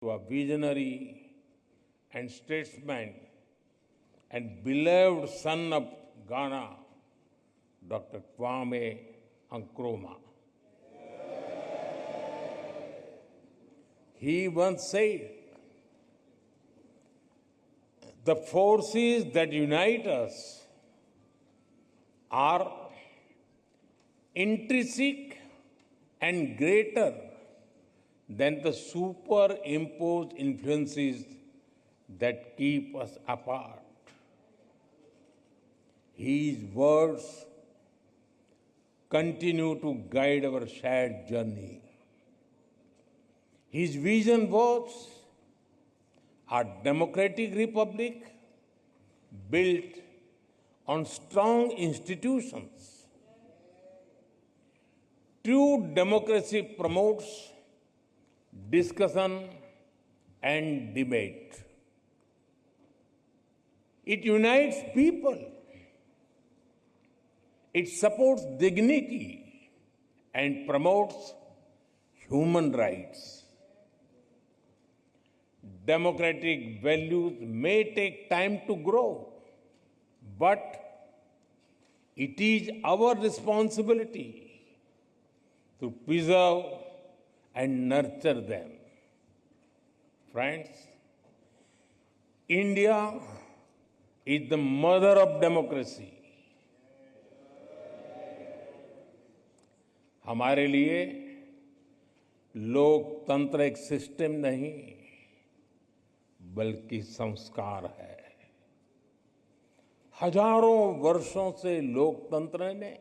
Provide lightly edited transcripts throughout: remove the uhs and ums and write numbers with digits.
to a visionary and statesman and beloved son of Ghana, Dr. Kwame Nkrumah. He once said, "The forces that unite us are intrinsic and greater than the superimposed influences that keep us apart." His words continue to guide our shared journey. His vision was a democratic republic built on strong institutions. True democracy promotes discussion and debate. It unites people. It supports dignity and promotes human rights. Democratic values may take time to grow, but it is our responsibility to preserve and nurture them. Friends, India is the mother of democracy. हमारे लिए लोकतंत्र एक system नहीं बल्कि संस्कार है। हजारों वर्षों से लोकतंत्र ने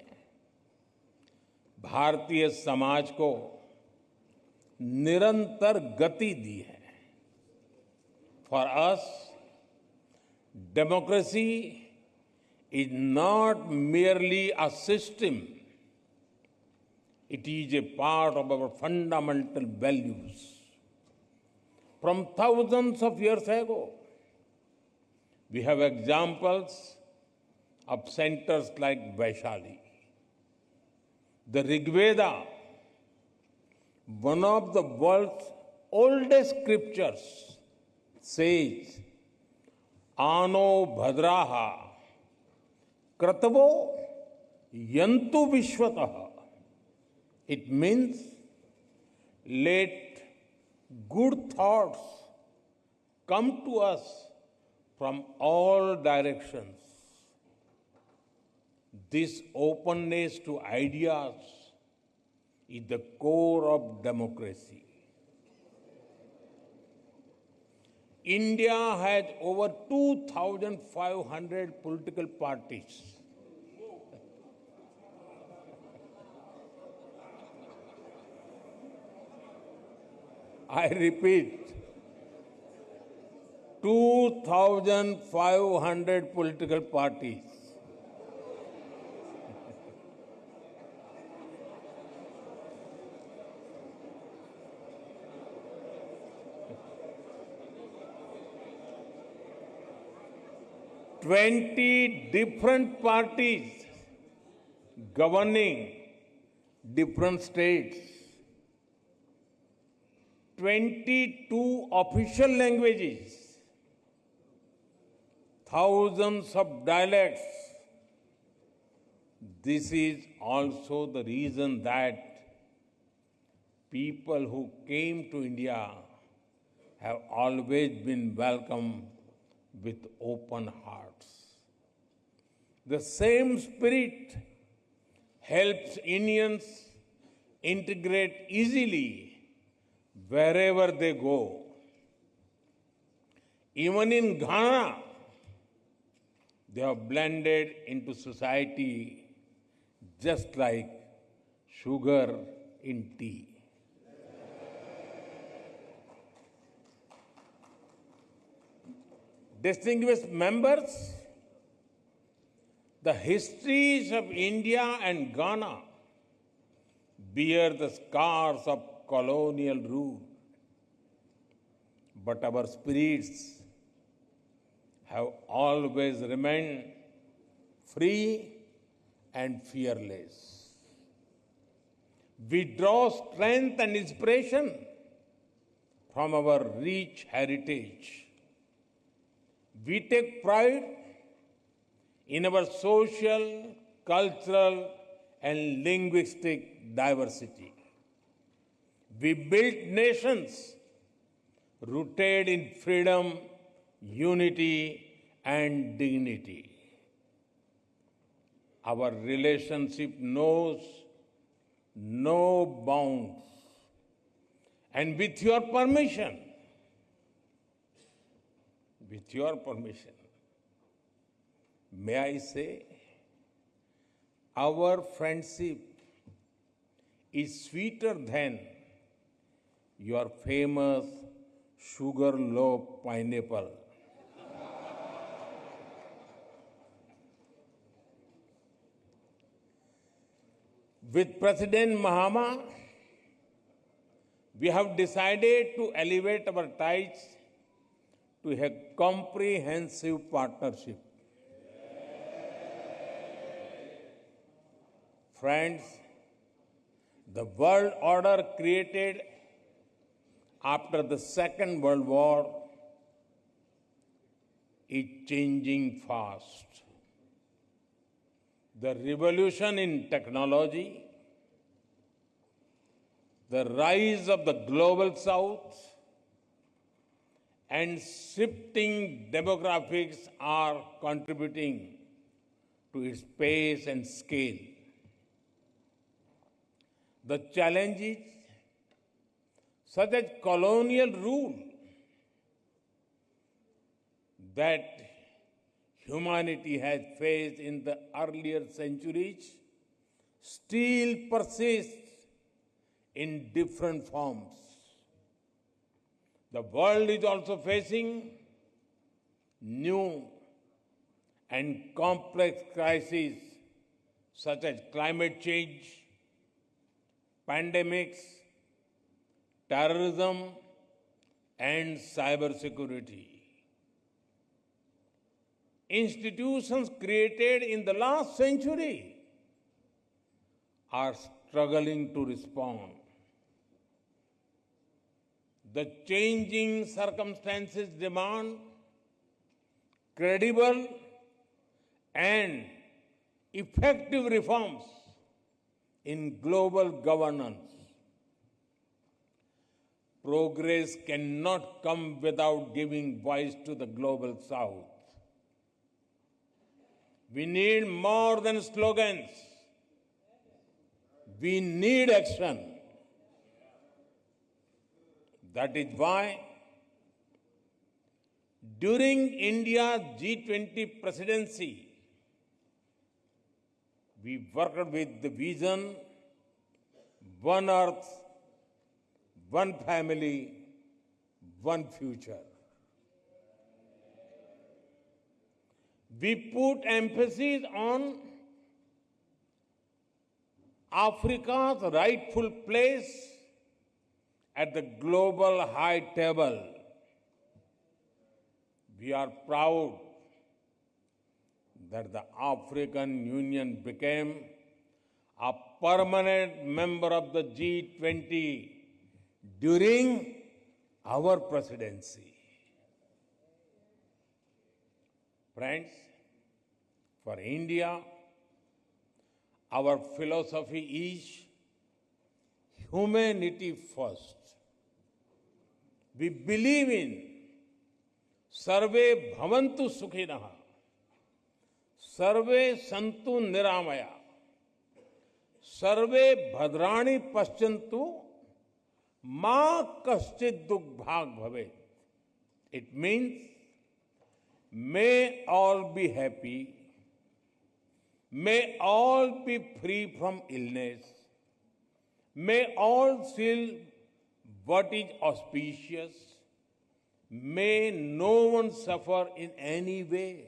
भारतीय समाज को निरंतर गति दी है। For us, democracy is not merely a system. It is a part of our fundamental values. From thousands of years ago, we have examples of centers like Vaishali. The Rig Veda, one of the world's oldest scriptures, says, "Ano bhadraha kratavo yantu vishwatah." It means, let good thoughts come to us from all directions. This openness to ideas is the core of democracy. India has over 2,500 political parties. I repeat, 2,500 political parties. Twenty different parties governing different states. 22 official languages, thousands of dialects. This is also the reason that people who came to India have always been welcomed with open hearts. The same spirit helps Indians integrate easily wherever they go. Even in Ghana, they have blended into society just like sugar in tea. Distinguished members, the histories of India and Ghana bear the scars of colonial rule, but our spirits have always remained free and fearless. We draw strength and inspiration from our rich heritage. We take pride in our social, cultural, and linguistic diversity. We built nations rooted in freedom, unity, and dignity. Our relationship knows no bounds. And with your permission, may I say, our friendship is sweeter than your famous sugar loaf pineapple. With President Mahama, we have decided to elevate our ties to a comprehensive partnership. Friends, the world order created after the Second World War is changing fast. The revolution in technology, the rise of the global south, and shifting demographics are contributing to its pace and scale. The challenges, such as colonial rule, that humanity has faced in the earlier centuries, still persist in different forms. The world is also facing new and complex crises such as climate change, pandemics, terrorism, and cybersecurity. Institutions created in the last century are struggling to respond. The changing circumstances demand credible and effective reforms in global governance. Progress cannot come without giving voice to the global south. We need more than slogans. We need action. That is why, during India's G20 presidency, we worked with the vision, one earth, one family, one future. We put emphasis on Africa's rightful place at the global high table. We are proud that the African Union became a permanent member of the G20 during our presidency. Friends, for India, our philosophy is humanity first. We believe in Sarve Bhavantu Sukhinah, Sarve Santu Niramaya, Sarve Bhadrani Paschantu, Ma Kaschid Dukh Bhag Bhave. It means, may all be happy, may all be free from illness, may all feel what is auspicious, may no one suffer in any way.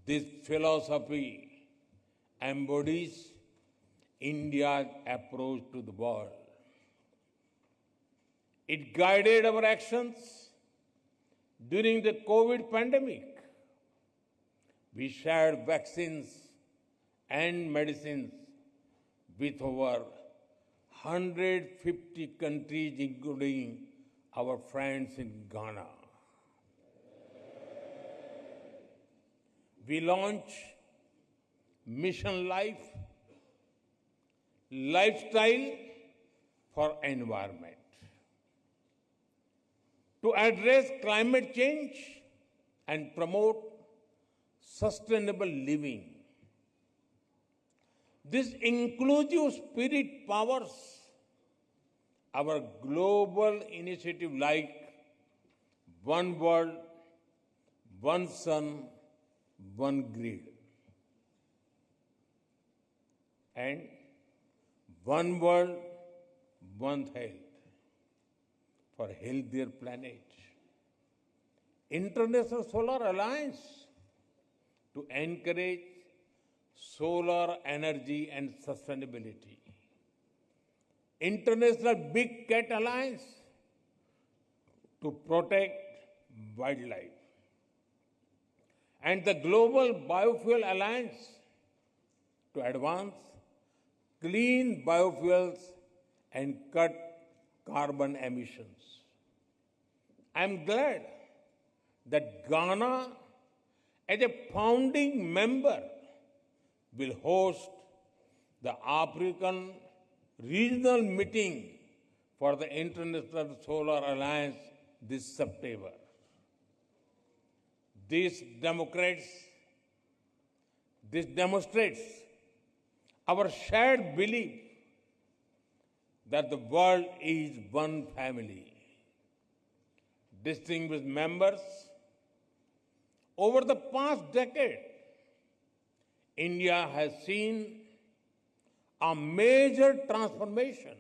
This philosophy embodies India's approach to the world. It guided our actions during the COVID pandemic. We shared vaccines and medicines with over 150 countries, including our friends in Ghana. We launch Mission Life, lifestyle for environment. To address climate change and promote sustainable living. This inclusive spirit powers our global initiative like One World, One Sun, One Grid, and One World, One Health for healthier planet. International Solar Alliance to encourage solar energy and sustainability. International Big Cat Alliance to protect wildlife. And the Global Biofuel Alliance to advance clean biofuels and cut carbon emissions. I'm glad that Ghana, as a founding member, will host the African regional meeting for the International Solar Alliance this September. This demonstrates our shared belief that the world is one family. Distinguished members, over the past decade, India has seen a major transformation.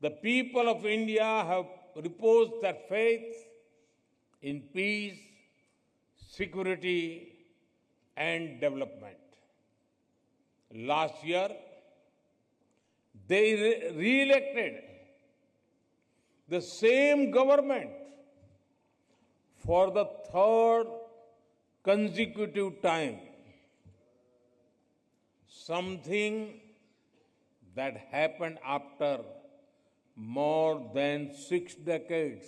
The people of India have reposed their faith in peace, security, and development. Last year, they re-elected the same government for the third consecutive time. Something that happened after more than 6 decades.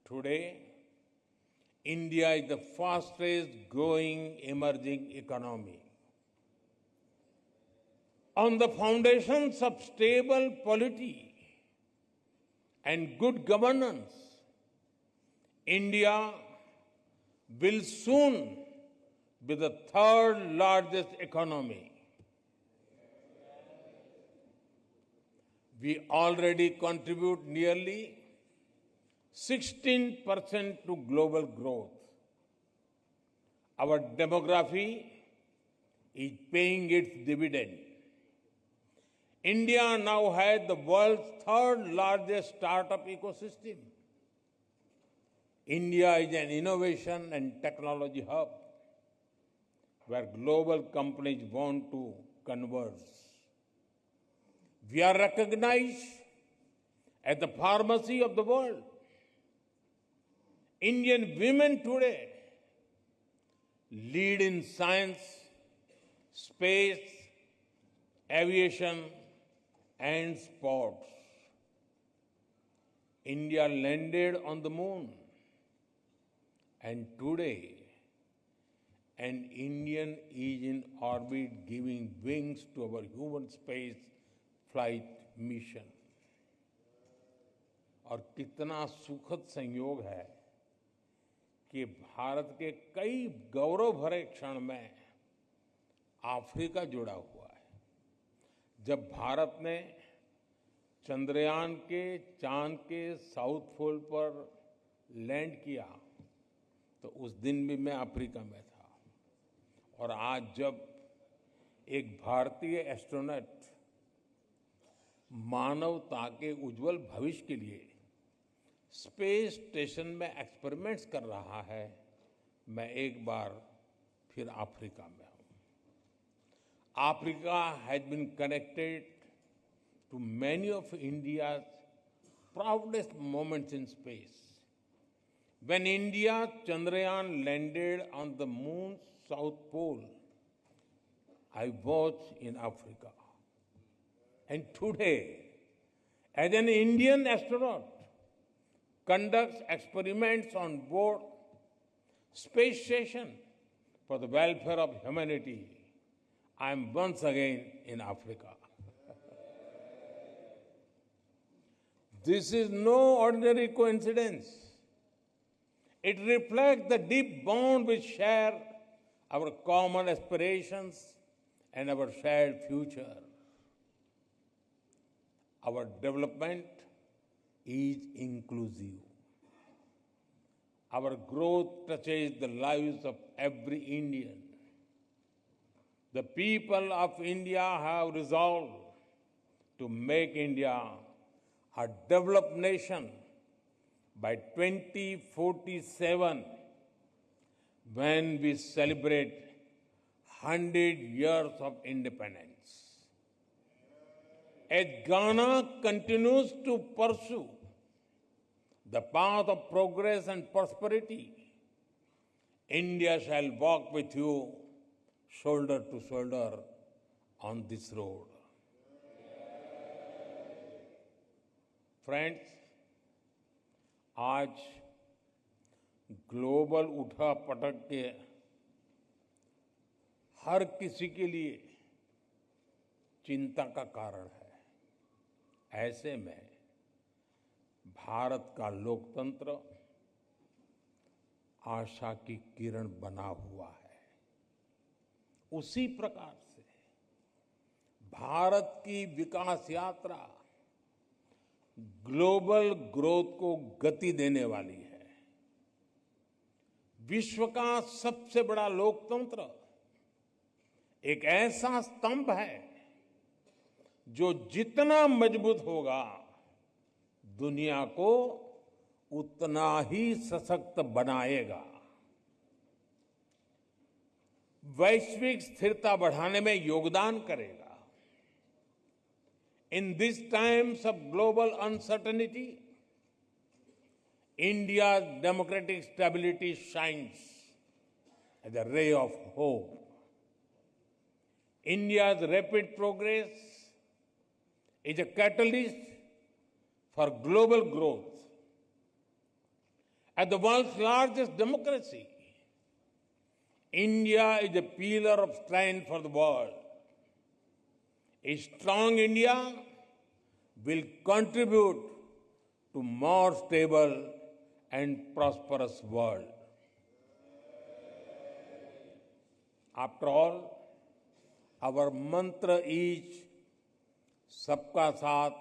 Today, India is the fastest growing emerging economy. On the foundations of stable polity and good governance, India will soon be the third largest economy. We already contribute nearly 16% to global growth. Our demography is paying its dividend. India now has the world's third largest startup ecosystem. India is an innovation and technology hub where global companies want to converge. We are recognized as the pharmacy of the world. Indian women today lead in science, space, aviation, and sports. India landed on the moon, and today an Indian is in orbit giving wings to our human space flight mission. और कितना सुखद संयोग है कि भारत के कई गौरव भरे क्षण में अफ्रीका जुड़ा हुआ है। जब भारत ने चंद्रयान के चांद के साउथ पोल पर लैंड किया तो उस दिन भी मैं अफ्रीका में था, और आज जब एक भारतीय एस्ट्रोनॉट मानवता के उज्जवल भविष्य के लिए स्पेस स्टेशन में एक्सपेरिमेंट्स कर रहा है, मैं एक बार फिर अफ्रीका में हूं। Africa has been connected to many of India's proudest moments in space. When India Chandrayaan landed on the moon's south pole, I was in Africa. and today, as an Indian astronaut conducts experiments on board space station for the welfare of humanity, I am once again in Africa. This is no ordinary coincidence. It reflects the deep bond we share, our common aspirations, and our shared future. Our development is inclusive. Our growth touches the lives of every Indian. The people of India have resolved to make India a developed nation by 2047, when we celebrate 100 years of independence. As Ghana continues to pursue the path of progress and prosperity, India shall walk with you shoulder to shoulder on this road. Friends, आज global उठापटक के हर किसी के लिए चिंता का कारण है। ऐसे में भारत का लोकतंत्र आशा की किरण बना हुआ है। उसी प्रकार से भारत की विकास यात्रा ग्लोबल ग्रोथ को गति देने वाली है। विश्व का सबसे बड़ा लोकतंत्र एक ऐसा स्तंभ है जो जितना मजबूत होगा, दुनिया को उतना ही सशक्त बनाएगा। वैश्विक स्थिरता बढ़ाने में योगदान करेगा। In these times of global uncertainty, India's democratic stability shines as a ray of hope. India's rapid progress is a catalyst for global growth. As the world's largest democracy, India is a pillar of strength for the world. A strong India will contribute to more stable and prosperous world. After all, our mantra is सबका साथ,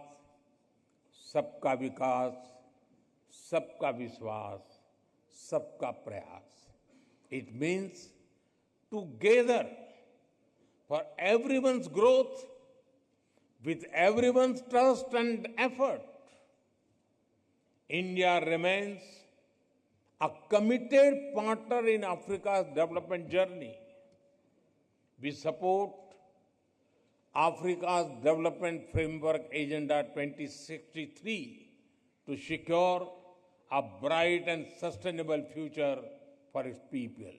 सबका विकास, सबका विश्वास, सबका प्रयास. It means together for everyone's growth, with everyone's trust and effort. India remains a committed partner in Africa's development journey. We support Africa's Development Framework Agenda 2063 to secure a bright and sustainable future for its people.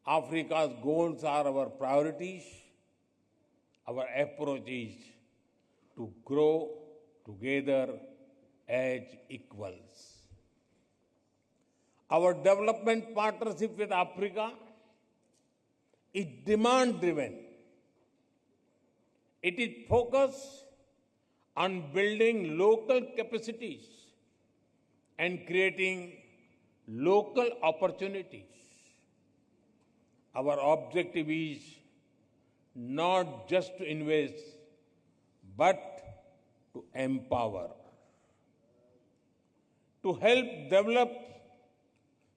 Africa's goals are our priorities. Our approach is to grow together as equals. Our development partnership with Africa is demand-driven. It is focused on building local capacities and creating local opportunities. Our objective is not just to invest, but to empower, to help develop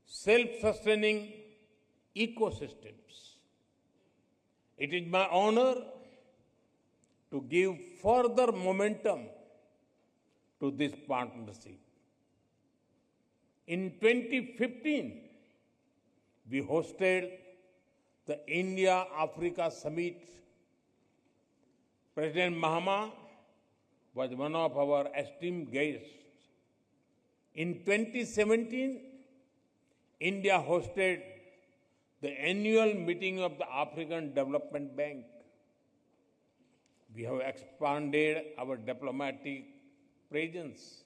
self-sustaining ecosystems. It is my honor to give further momentum to this partnership. In 2015, we hosted the India-Africa Summit. President Mahama was one of our esteemed guests. In 2017, India hosted the annual meeting of the African Development Bank. We have expanded our diplomatic presence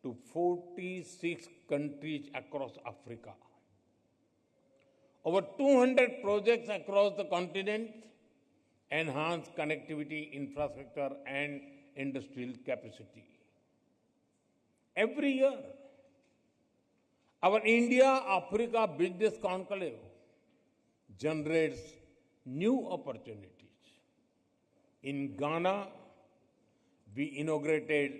to 46 countries across Africa. Over 200 projects across the continent enhance connectivity, infrastructure, and industrial capacity. Every year, our India-Africa Business Conclave generates new opportunities. In Ghana, we inaugurated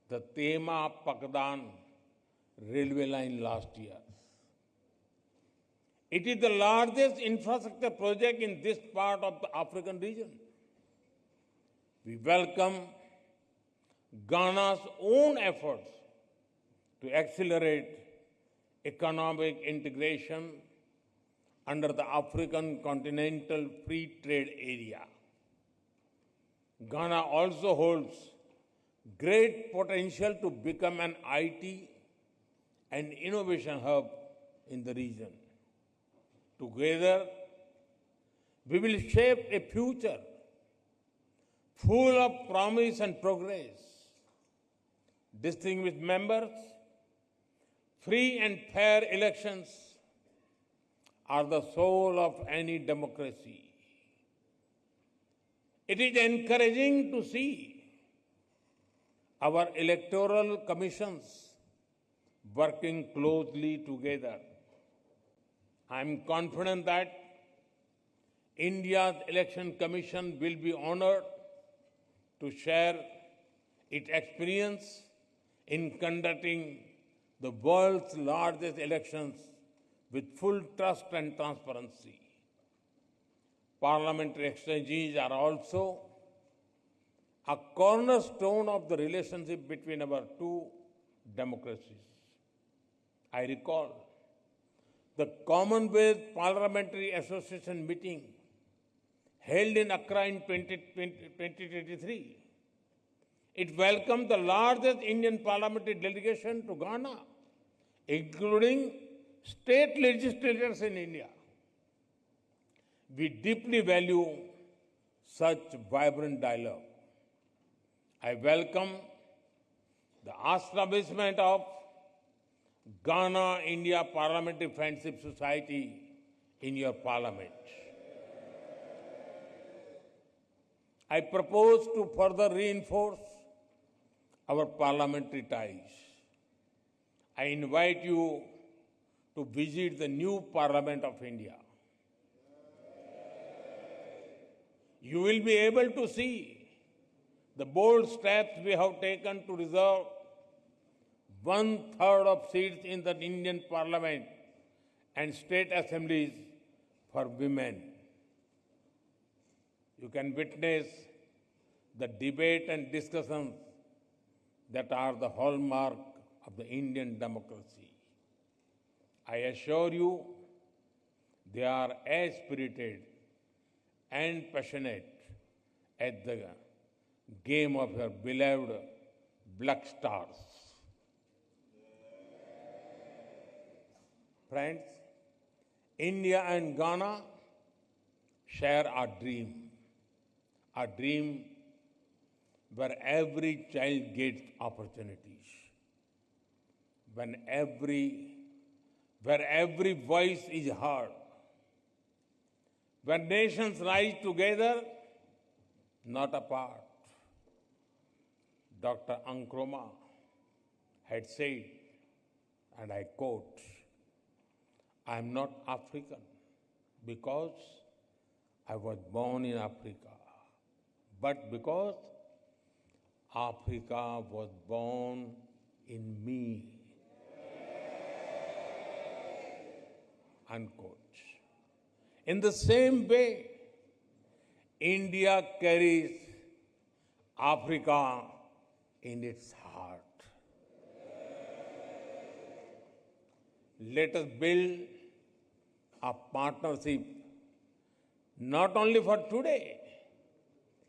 the Tema-Pakdan railway line last year. It is the largest infrastructure project in this part of the African region. We welcome Ghana's own efforts to accelerate economic integration under the African Continental Free Trade Area. Ghana also holds great potential to become an IT and innovation hub in the region. Together, we will shape a future full of promise and progress. Distinguished members, free and fair elections are the soul of any democracy. It is encouraging to see our electoral commissions working closely together. I am confident that India's Election Commission will be honored to share its experience in conducting the world's largest elections with full trust and transparency. Parliamentary exchanges are also a cornerstone of the relationship between our two democracies. I recall the Commonwealth Parliamentary Association meeting held in Accra in 2023. It welcomed the largest Indian parliamentary delegation to Ghana, including state legislators in India. We deeply value such vibrant dialogue. I welcome the establishment of Ghana-India Parliamentary Friendship Society in your parliament. I propose to further reinforce our parliamentary ties. I invite you to visit the new Parliament of India. You will be able to see the bold steps we have taken to reserve 1/3 of seats in the Indian Parliament and state assemblies for women. You can witness the debate and discussions that are the hallmark of the Indian democracy. I assure you, they are as spirited and passionate as the game of your beloved Black Stars. Friends, India and Ghana share a dream where every child gets opportunities, where every voice is heard, where nations rise together, not apart. Dr. Nkrumah had said, and I quote, "I am not African because I was born in Africa, but because Africa was born in me." Unquote. In the same way, India carries Africa in its heart. Let us build a partnership not only for today,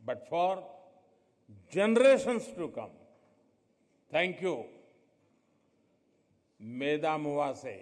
but for generations to come. Thank you. Meda Muwase.